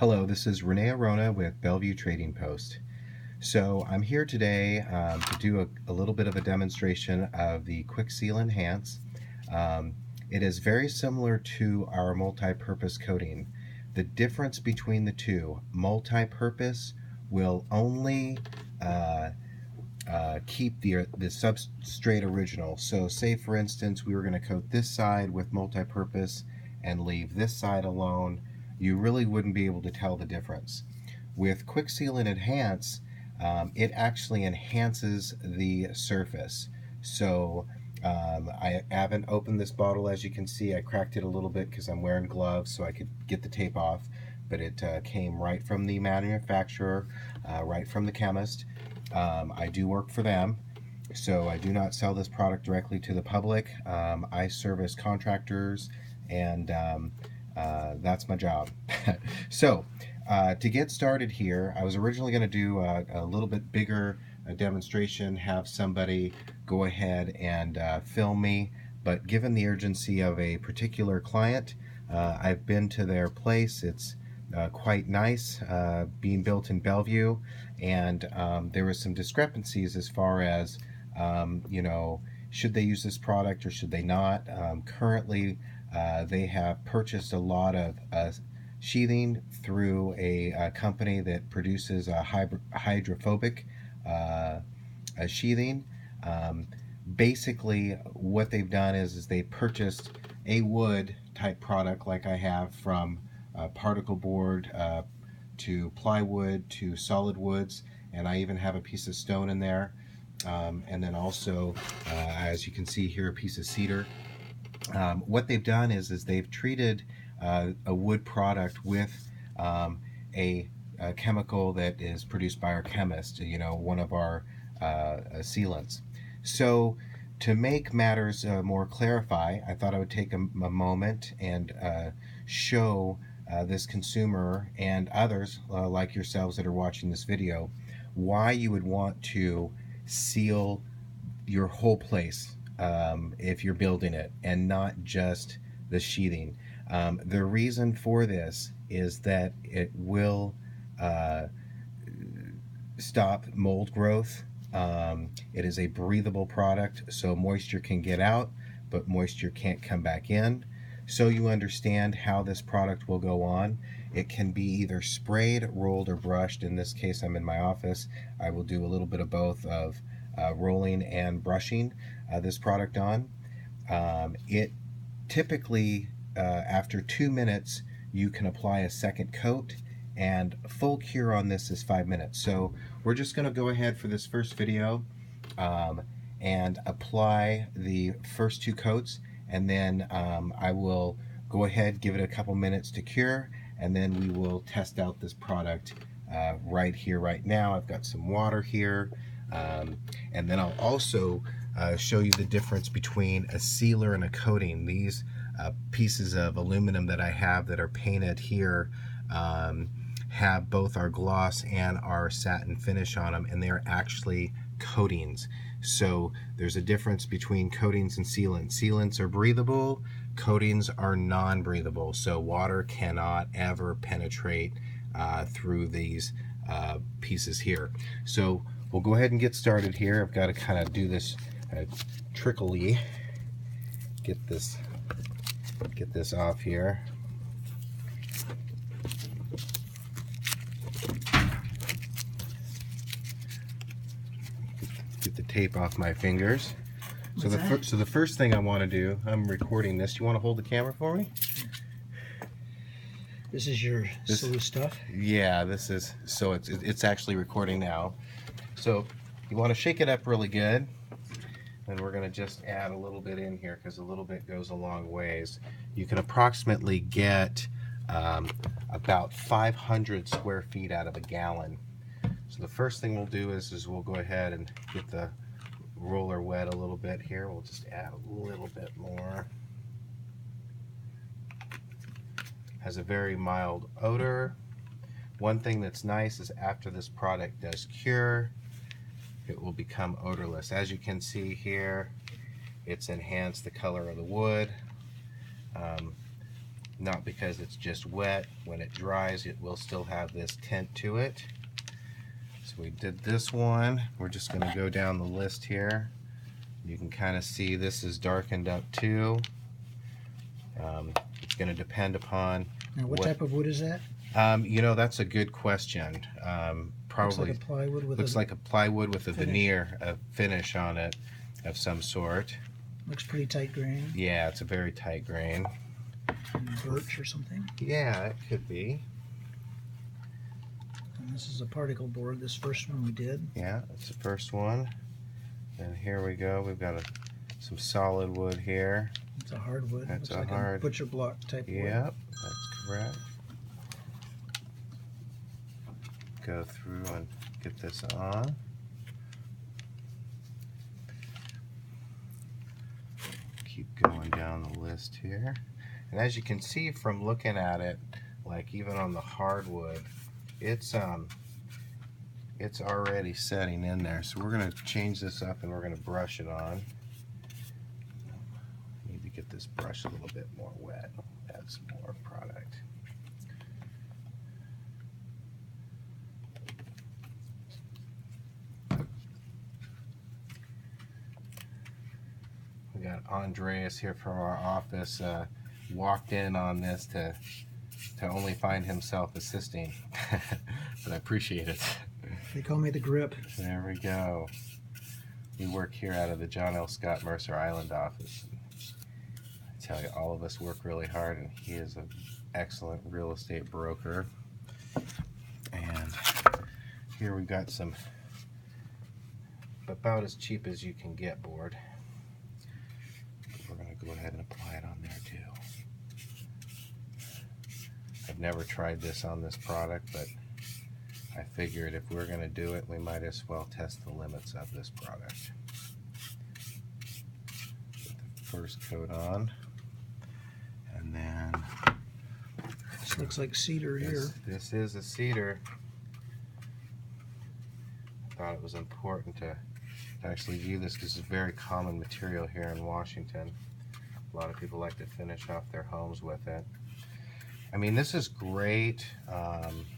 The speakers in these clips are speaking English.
Hello, this is Renee Arona with Bellevue Trading Post. So I'm here today to do a little bit of a demonstration of the Quick Seal Enhance. It is very similar to our multi-purpose coating. The difference between the two, multi-purpose will only keep the substrate original. So say for instance we were going to coat this side with multi-purpose and leave this side alone, you really wouldn't be able to tell the difference. With Quick Seal and Enhance, it actually enhances the surface. So I haven't opened this bottle, as you can see. I cracked it a little bit because I'm wearing gloves so I could get the tape off, but it came right from the manufacturer, right from the chemist. I do work for them, so I do not sell this product directly to the public. I service contractors, and that's my job. So to get started here, I was originally going to do a little bit bigger demonstration, have somebody go ahead and film me, but given the urgency of a particular client, I've been to their place. It's quite nice, being built in Bellevue, and there was some discrepancies as far as should they use this product or should they not. Currently they have purchased a lot of sheathing through a company that produces a hydrophobic sheathing. Basically what they've done is they purchased a wood type product like I have, from particle board to plywood to solid woods, and I even have a piece of stone in there, and then also as you can see here, a piece of cedar. What they've done is they've treated a wood product with a chemical that is produced by our chemist, one of our sealants. So to make matters more clarify, I thought I would take a moment and show this consumer and others like yourselves that are watching this video why you would want to seal your whole place if you're building it, and not just the sheathing. The reason for this is that it will stop mold growth. It is a breathable product, so moisture can get out, but moisture can't come back in. So you understand how this product will go on. It can be either sprayed, rolled, or brushed. In this case, I'm in my office. I will do a little bit of both, of rolling and brushing this product on. It typically, after 2 minutes, you can apply a second coat, and full cure on this is 5 minutes. So we're just going to go ahead for this first video and apply the first 2 coats, and then I will go ahead, give it a couple minutes to cure, and then we will test out this product right here, right now. I've got some water here, and then I'll also show you the difference between a sealer and a coating. These pieces of aluminum that I have that are painted here have both our gloss and our satin finish on them, and they're actually coatings. So there's a difference between coatings and sealants. Sealants are breathable, coatings are non-breathable, so water cannot ever penetrate through these pieces here. So we'll go ahead and get started here. I've got to kind of do this trickly, get this off here. Get the tape off my fingers. So the first thing I want to do, I'm recording this. You want to hold the camera for me? This is your silly stuff? Yeah, this is, so it's actually recording now. So you want to shake it up really good, and we're going to just add a little bit in here because a little bit goes a long ways. You can approximately get about 500 square feet out of a gallon. So the first thing we'll do is we'll go ahead and get the roller wet a little bit here. We'll just add a little bit more. Has a very mild odor. One thing that's nice is after this product does cure, it will become odorless. As you can see here, it's enhanced the color of the wood. not because it's just wet. When it dries, it will still have this tint to it. So we did this one. We're just going to go down the list here. You can kind of see this is darkened up too. It's going to depend upon Now, what type of wood is that? You know, that's a good question. Probably looks like a plywood with like a plywood with a veneer, a finish on it of some sort. Looks pretty tight grain. Yeah, it's a very tight grain. Birch or something. Yeah, it could be. And this is a particle board. This first one we did. Yeah, that's the first one. And here we go. We've got some solid wood here. It's a hardwood. That's looks like a butcher block type wood. Yep, that's correct. Go through and get this on. Keep going down the list here. And as you can see from looking at it, like even on the hardwood, it's already setting in there. So we're going to change this up and we're going to brush it on. Need to get this brush a little bit more wet. Add some more product. We got Andreas here from our office. Walked in on this to only find himself assisting, but I appreciate it. They call me the grip. There we go. We work here out of the John L. Scott Mercer Island office. I tell you, all of us work really hard, and he is an excellent real estate broker. And here we got some about as cheap as you can get board. We're going to go ahead and apply it on there too. I've never tried this on this product, but I figured if we're going to do it, we might as well test the limits of this product. Put the first coat on, and then this looks like cedar here. This is a cedar. I thought it was important to actually view this because it's a very common material here in Washington. A lot of people like to finish off their homes with it. I mean, this is great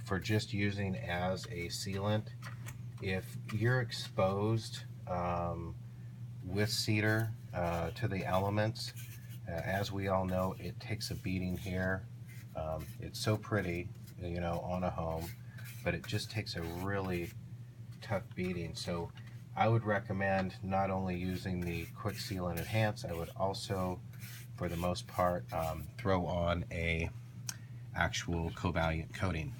for just using as a sealant. If you're exposed with cedar to the elements, as we all know, it takes a beating here. It's so pretty, you know, on a home, but it just takes a really tough beating. So I would recommend not only using the Quick Seal and Enhance, I would also, for the most part, throw on a actual Covaliant coating.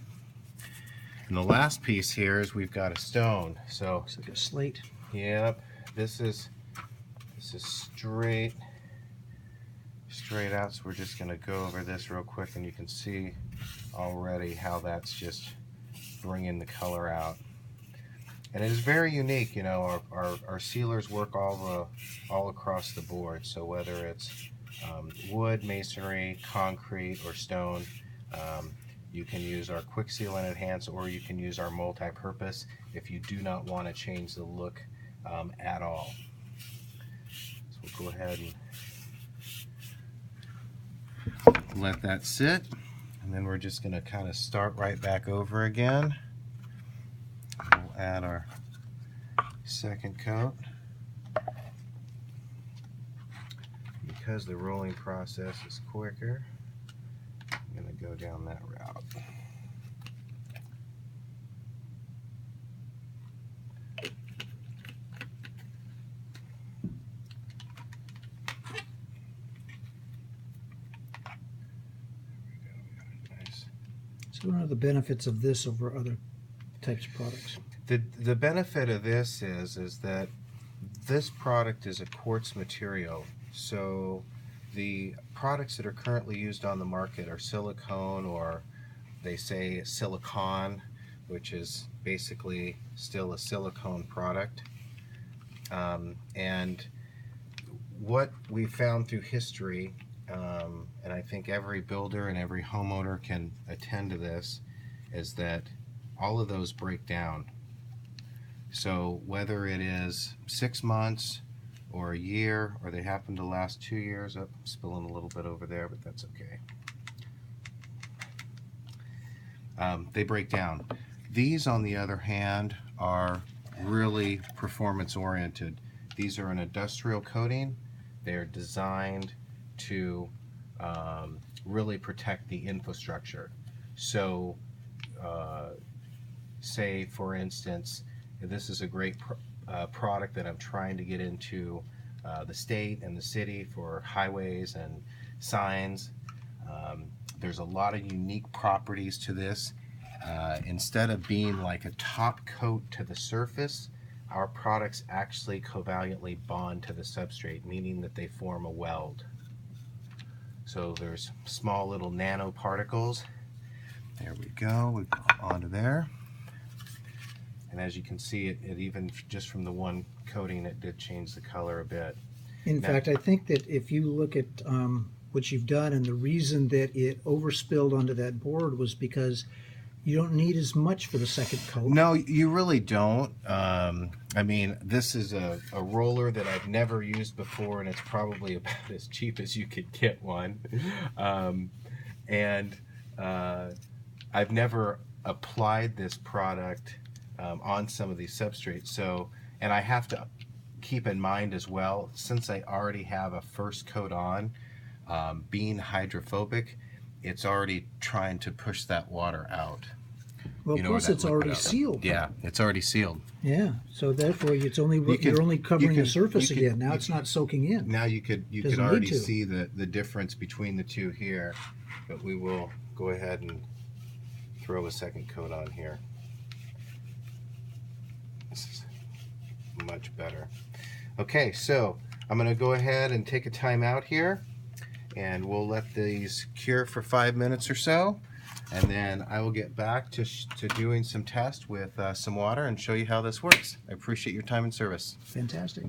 And the last piece here is we've got a stone. So looks like a slate. Yep, this is straight out. So we're just going to go over this real quick, and you can see already how that's just bringing the color out. And it is very unique. You know, our sealers work all across the board. So whether it's wood, masonry, concrete, or stone, you can use our Quick Seal and Enhance, or you can use our multi-purpose if you do not want to change the look at all. So we'll go ahead and let that sit, and then we're just going to kind of start right back over again. We'll add our second coat. Because the rolling process is quicker, I'm going to go down that route. Nice. So what are the benefits of this over other types of products? The benefit of this is that this product is a quartz material. So the products that are currently used on the market are silicone, or they say silicon, which is basically still a silicone product. And what we found through history, and I think every builder and every homeowner can attend to this, is that all of those break down. So whether it is 6 months or a year, or they happen to last 2 years, I'm spilling a little bit over there, but that's okay. they break down. These, on the other hand, are really performance oriented. These are an industrial coating. They're designed to really protect the infrastructure. So, say for instance, this is a great product that I'm trying to get into the state and the city for highways and signs. There's a lot of unique properties to this. Instead of being like a top coat to the surface, our products actually covalently bond to the substrate, meaning that they form a weld. So there's small little nanoparticles. There we go. We go onto there. And as you can see, it even just from the one coating, it did change the color a bit. In fact, I think that if you look at what you've done, and the reason that it overspilled onto that board was because you don't need as much for the second coat. No, you really don't. I mean, this is a roller that I've never used before, and it's probably about as cheap as you could get one. I've never applied this product on some of these substrates. So, and I have to keep in mind as well, since I already have a first coat on, being hydrophobic, it's already trying to push that water out. Well, plus it's already sealed. Yeah, it's already sealed. Yeah, so therefore you're only covering the surface again. Now it's not soaking in. Now you could already see the difference between the two here, but we will go ahead and throw a second coat on here. This is much better. Okay, so I'm going to go ahead and take a time out here, and we'll let these cure for 5 minutes or so, and then I will get back to doing some tests with some water and show you how this works. I appreciate your time and service. Fantastic.